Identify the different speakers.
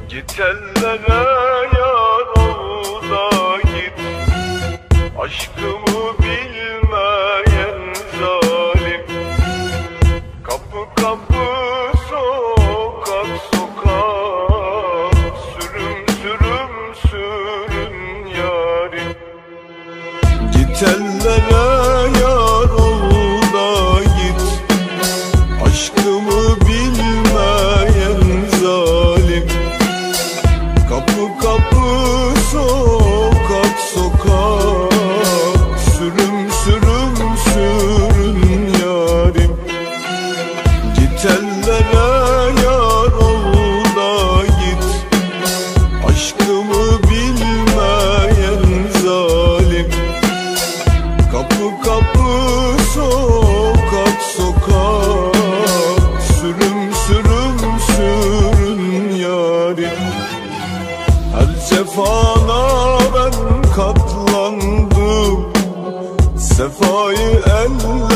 Speaker 1: Git ellere yar ol da git, aşkımı bilmeyen zalim. Kapı kapı sokak sokak, sürüm sürüm sürün yarim. Git ellere yar ol da git, aşkımı bilmeyen zalim. Kapı kapı sokak sokak, sürüm sürüm sürün yarim. Git ellere yar ol da git, aşkımı bilmeyen zalim. Kapı kapı sokak sokak, sürüm sürüm sürün yarim. Her cefana ben katlandım, sefayı eller